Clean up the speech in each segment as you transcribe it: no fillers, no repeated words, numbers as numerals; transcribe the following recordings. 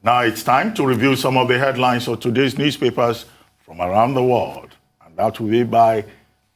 Now it's time to review some of the headlines of today's newspapers from around the world. And that will be by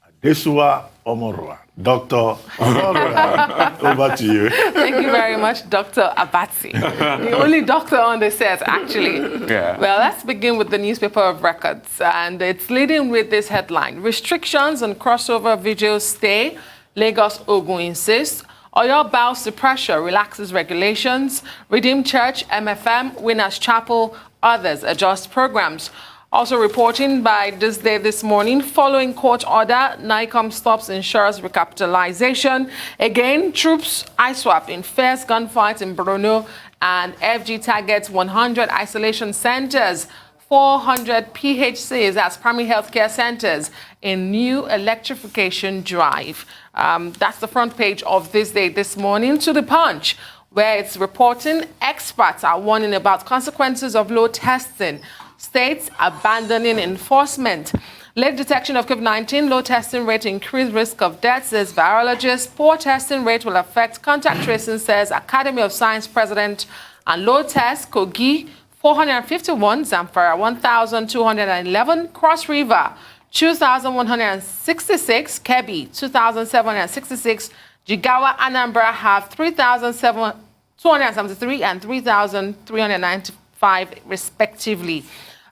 Adesua Omorua. Dr. Omorua, over to you. Thank you very much, Dr. Abatsi. The only doctor on the set, actually. Yeah. Well, let's begin with the newspaper of records. And it's leading with this headline. Restrictions on crossover Vigils stay. Lagos Ogun insists. Oyo bows to pressure, relaxes regulations. Redeemed Church, MFM, Winners Chapel, others adjust programs. Also reporting by this morning, following court order, NICOM stops insurers recapitalization. Again, troops ISWAP in fierce gunfight in Borno, and FG targets 100 isolation centers, 400 PHCs as primary healthcare centers in new electrification drive. That's the front page of this morning. To the Punch, where it's reporting experts are warning about consequences of low testing. States abandoning enforcement. Late detection of COVID-19, low testing rate, increased risk of death, says virologist. Poor testing rate will affect contact tracing, says Academy of Science president. And low test, Kogi, 451, Zamfara, 1,211, Cross River, 2,166, Kebbi, 2,766, Jigawa, Anambra have 3,273 and 3,395 respectively.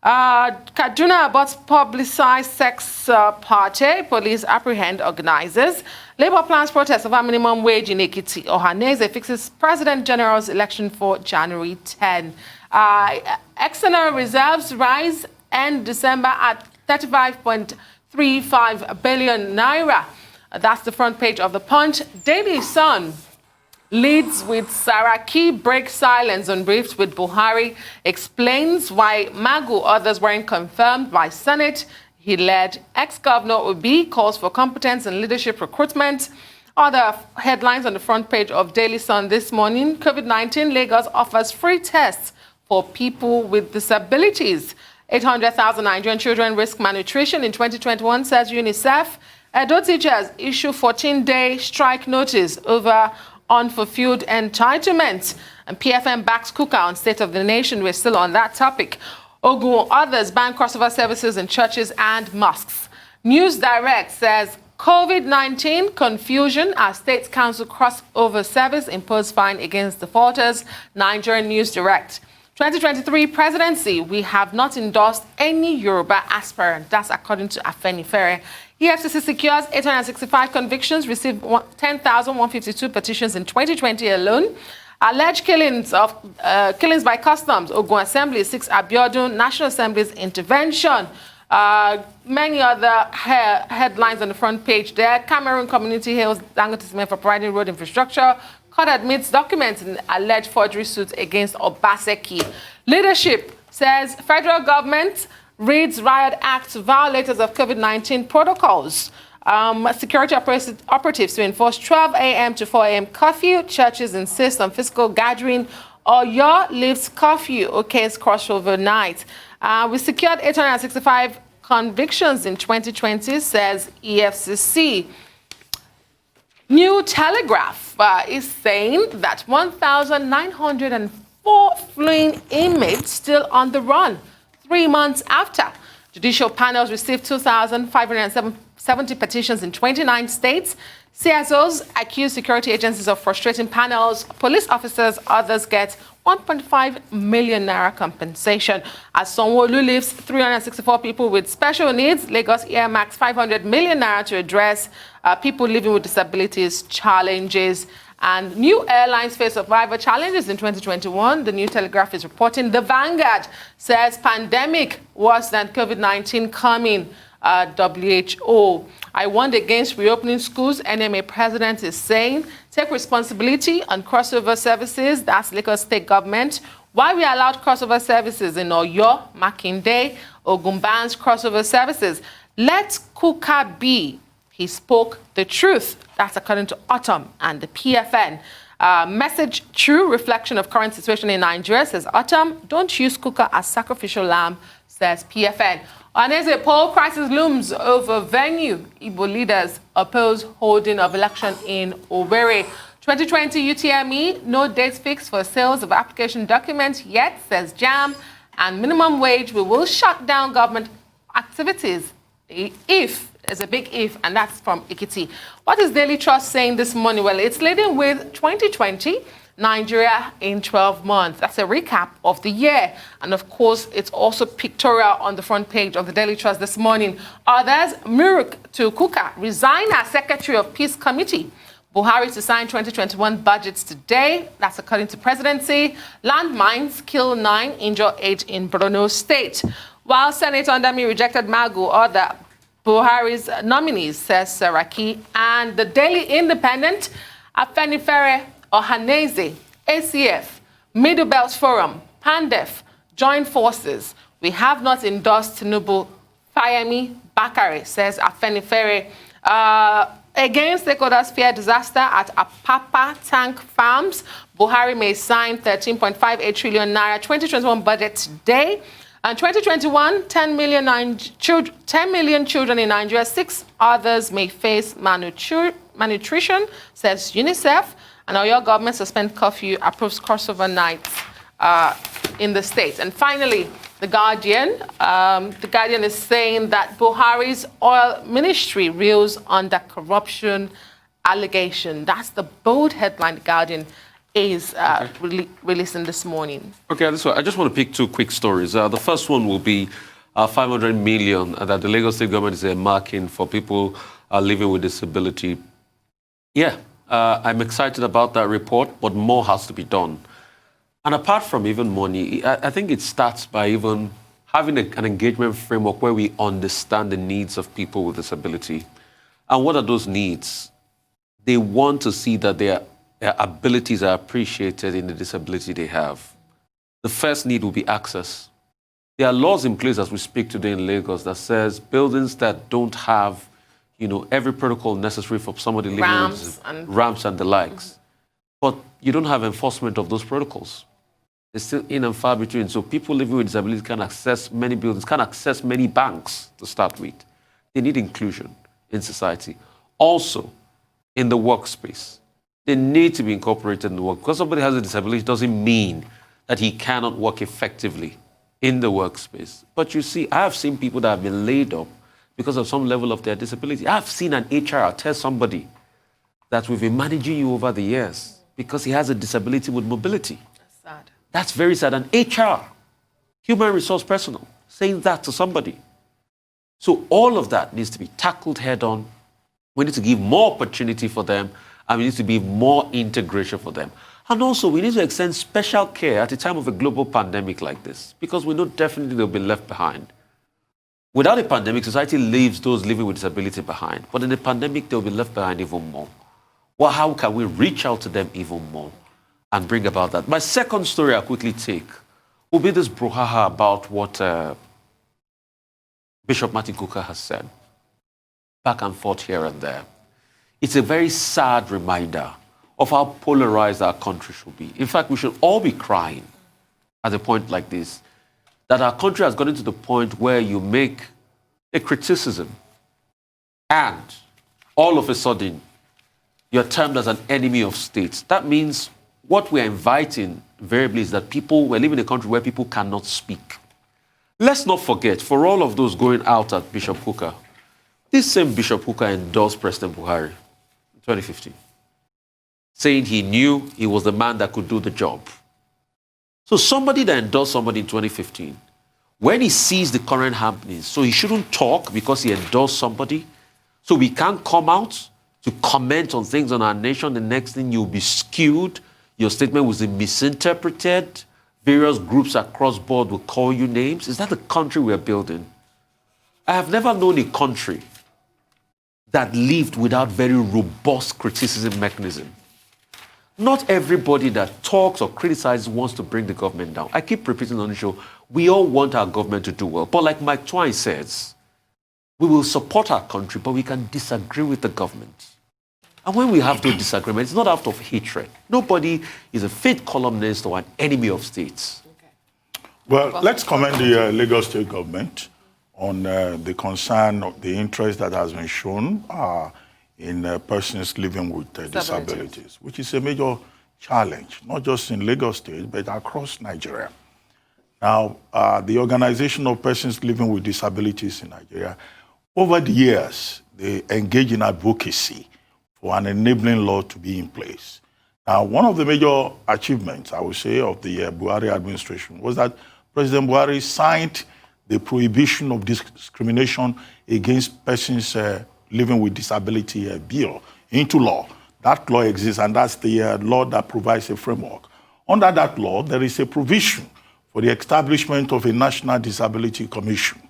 Kaduna aborts publicized sex party. Police apprehend organizers. Labour plans protest over minimum wage in Ekiti. Ohaneze fixes President General's election for January 10. External reserves rise end December at 35.35 billion naira. That's the front page of the Punch. Daily Sun leads with Saraki, breaks silence on briefs with Buhari, explains why Magu others weren't confirmed by Senate. He led. Ex-Governor Obi calls for competence and leadership recruitment. Other headlines on the front page of Daily Sun this morning. COVID-19, Lagos offers free tests for people with disabilities. 800,000 Nigerian children risk malnutrition in 2021, says UNICEF. Edo teachers issue 14-day strike notice over unfulfilled entitlements. And PFM backs Kuka on State of the Nation. We're still on that topic. Ogun, others ban crossover services in churches and mosques. News Direct says COVID-19 confusion as State Council crossover service imposed fine against defaulters. Nigerian News Direct. 2023 presidency, we have not endorsed any Yoruba aspirant. That's according to Afenifere. EFCC secures 865 convictions, received 10,152 petitions in 2020 alone. Alleged killings by customs, Ogun Assembly, 6 Abiodun, National Assembly's intervention. Many other headlines on the front page there. Cameroon community hails Dangote Cement for providing road infrastructure. Court admits documents in alleged forgery suits against Obaseki. Leadership says federal government reads riot act to violators of COVID-19 protocols. Security operatives to enforce 12 a.m. to 4 a.m. curfew. Churches insist on physical gathering. Oyo lifts curfew. OK's crossover night. We secured 865 convictions in 2020, says EFCC. New Telegraph is saying that 1,904 fleeing inmates still on the run 3 months after. Judicial panels received 2,570 petitions in 29 states. CSOs accuse security agencies of frustrating panels. Police officers, others get 1.5 million naira compensation. As Sanwo-Olu leaves 364 people with special needs, Lagos earmarks 500 million naira to address people living with disabilities challenges. And new airlines face survivor challenges in 2021. The New Telegraph is reporting. The Vanguard says pandemic worse than COVID-19 coming. WHO. I warned against reopening schools. NMA president is saying, take responsibility on crossover services. That's Lagos state government. Why we allowed crossover services in Oyo, Makinde, Ogun bans crossover services. Let Kuka be. He spoke the truth. That's according to Autumn and the PFN. Message true reflection of current situation in Nigeria, says Autumn. Don't use Kuka as sacrificial lamb, says PFN. And as a poll crisis looms over venue, Igbo leaders oppose holding of election in Owerri. 2020 UTME, no dates fixed for sales of application documents yet, says JAM. And minimum wage, we will shut down government activities if, there's a big if, and that's from Ikiti. What is Daily Trust saying this morning? Well, it's leading with 2020, Nigeria in 12 months. That's a recap of the year. And of course, it's also pictorial on the front page of the Daily Trust this morning. Others, Muruk to Kuka, resign as Secretary of Peace Committee. Buhari to sign 2021 budgets today. That's according to presidency. Landmines kill 9, injure 8 in Borno State. While Senator Ondami rejected Magu, other Buhari's nominees, says Saraki. And the Daily Independent, Afenifere, Ohaneze, ACF, Middle Belt Forum, PANDEF, join forces. We have not endorsed Tinubu. Fayemi Bakare, says Afenifere. Again, stakeholders fear disaster at Apapa Tank Farms. Buhari may sign 13.58 trillion naira 2021 budget today. And 2021, 10 million children in Nigeria. 6 others may face malnutrition, says UNICEF. And our government suspends curfew, approves crossover nights in the state. And finally, The Guardian. The Guardian is saying that Buhari's oil ministry reels under corruption allegation. That's the bold headline The Guardian is releasing this morning. Okay, I just want to pick 2 quick stories. The first one will be 500 million that the Lagos State government is marking for people living with disability. Yeah, I'm excited about that report, but more has to be done. And apart from even money, I think it starts by even having an engagement framework where we understand the needs of people with disability. And what are those needs? They want to see that their abilities are appreciated in the disability they have. The first need will be access. There are laws in place as we speak today in Lagos that says buildings that don't have, every protocol necessary for somebody living with ramps and the likes. But you don't have enforcement of those protocols. It's still in and far between. So people living with disabilities can access many buildings, can access many banks to start with. They need inclusion in society. Also, in the workspace, they need to be incorporated in the work. Because somebody has a disability doesn't mean that he cannot work effectively in the workspace. But you see, I have seen people that have been laid up because of some level of their disability. I've seen an HR tell somebody that we've been managing you over the years because he has a disability with mobility. That's sad. That's very sad. An HR, human resource personnel, saying that to somebody. So all of that needs to be tackled head on. We need to give more opportunity for them, and we need to be more integration for them. And also, we need to extend special care at a time of a global pandemic like this, because we know definitely they'll be left behind. Without a pandemic, society leaves those living with disability behind. But in a pandemic, they'll be left behind even more. Well, how can we reach out to them even more and bring about that? My second story I'll quickly take will be this brouhaha about what Bishop Martin Kuka has said. Back and forth here and there. It's a very sad reminder of how polarized our country should be. In fact, we should all be crying at a point like this, that our country has gotten to the point where you make a criticism and all of a sudden you're termed as an enemy of states. That means what we're inviting invariably is that we're living in a country where people cannot speak. Let's not forget, for all of those going out at Bishop Kuka, this same Bishop Kuka endorsed President Buhari in 2015, saying he knew he was the man that could do the job. So somebody that endorsed somebody in 2015, when he sees the current happenings, so he shouldn't talk because he endorsed somebody, so we can't come out to comment on things on our nation. The next thing, you'll be skewed, your statement was misinterpreted, various groups across board will call you names. Is that the country we're building? I have never known a country that lived without very robust criticism mechanism. Not everybody that talks or criticizes wants to bring the government down. I keep repeating on the show, we all want our government to do well. But like Mike Twine says, we will support our country, but we can disagree with the government. And when we have those disagreements, it's not out of hatred. Nobody is a faith columnist or an enemy of states. Okay. Well, let's commend the Lagos State government on the concern, the interest that has been shown in persons living with disabilities, which is a major challenge, not just in Lagos State, but across Nigeria. Now, the Organization of Persons Living with Disabilities in Nigeria, over the years, they engage in advocacy for an enabling law to be in place. Now, one of the major achievements, I would say, of the Buhari administration was that President Buhari signed the Prohibition of Discrimination Against Persons Living with Disability bill into law. That law exists, and that's the law that provides a framework. Under that law, there is a provision for the establishment of a National Disability Commission,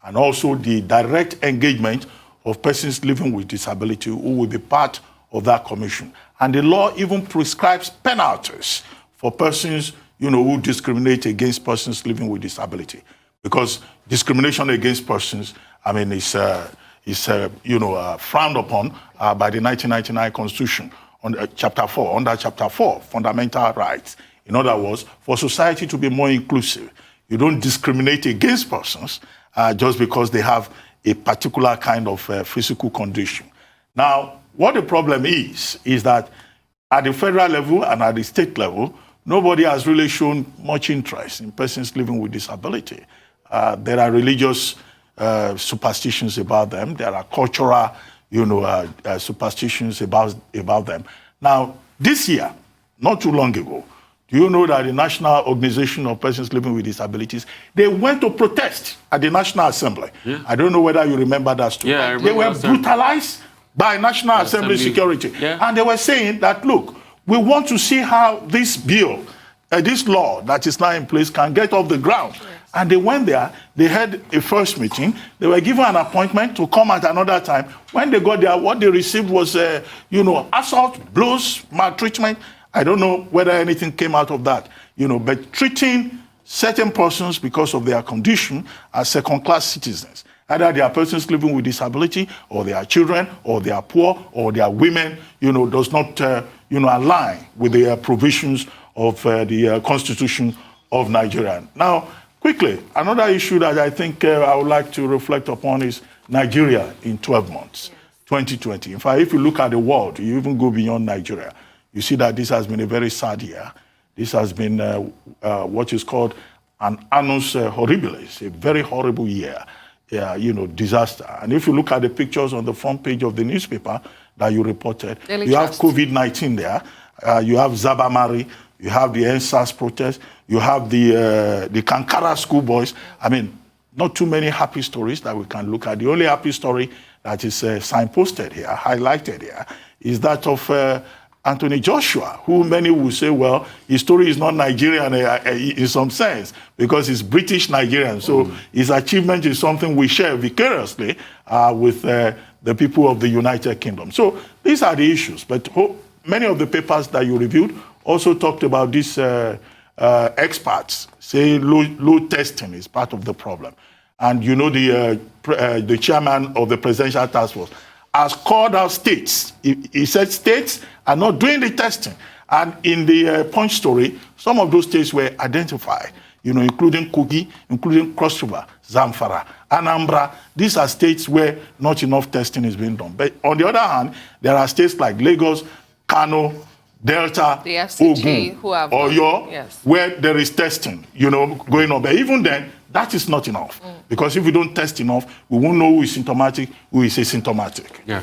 and also the direct engagement of persons living with disability who will be part of that commission. And the law even prescribes penalties for persons, who discriminate against persons living with disability. Because discrimination against persons, is frowned upon by the 1999 Constitution under Chapter 4, Fundamental Rights. In other words, for society to be more inclusive, you don't discriminate against persons just because they have a particular kind of physical condition. Now, what the problem is that at the federal level and at the state level, nobody has really shown much interest in persons living with disability. There are religious superstitions about them. There are cultural, superstitions about them. Now, this year, not too long ago, do you know that the National Organization of Persons Living with Disabilities, they went to protest at the National Assembly? Yeah. I don't know whether you remember that story. Yeah, I remember. They were brutalized by National Assembly security. Yeah. And they were saying that, look, we want to see how this bill, this law that is now in place can get off the ground. Yes. And they went there, they had a first meeting, they were given an appointment to come at another time. When they got there, what they received was, assault, blows, maltreatment. I don't know whether anything came out of that, but treating certain persons because of their condition as second-class citizens. Either they are persons living with disability, or they are children, or they are poor, or they are women, does not, align with the provisions of the Constitution of Nigeria. Now, quickly, another issue that I think I would like to reflect upon is Nigeria in 12 months, 2020. In fact, if you look at the world, you even go beyond Nigeria, you see that this has been a very sad year. This has been what is called an annus horribilis, a very horrible year, disaster. And if you look at the pictures on the front page of the newspaper that you reported, you have COVID-19 there, you have Zabamari, you have the NSAS protest, you have the Kankara schoolboys. Not too many happy stories that we can look at. The only happy story that is signposted here, highlighted here, is that of Anthony Joshua, who many will say, well, his story is not Nigerian in some sense, because he's British Nigerian. So his achievement is something we share vicariously with the people of the United Kingdom. So these are the issues. But many of the papers that you reviewed also talked about these experts say low testing is part of the problem. And the chairman of the Presidential Task Force has called out states. He said states are not doing the testing. And in the Punch story, some of those states were identified, including Kogi, including Cross River, Zamfara, Anambra. These are states where not enough testing is being done. But on the other hand, there are states like Lagos, Kano, Delta, the FCG, Ogun, Oyo, where there is testing, going on. But even then, that is not enough. Because if we don't test enough, we won't know who is symptomatic, who is asymptomatic. Yeah.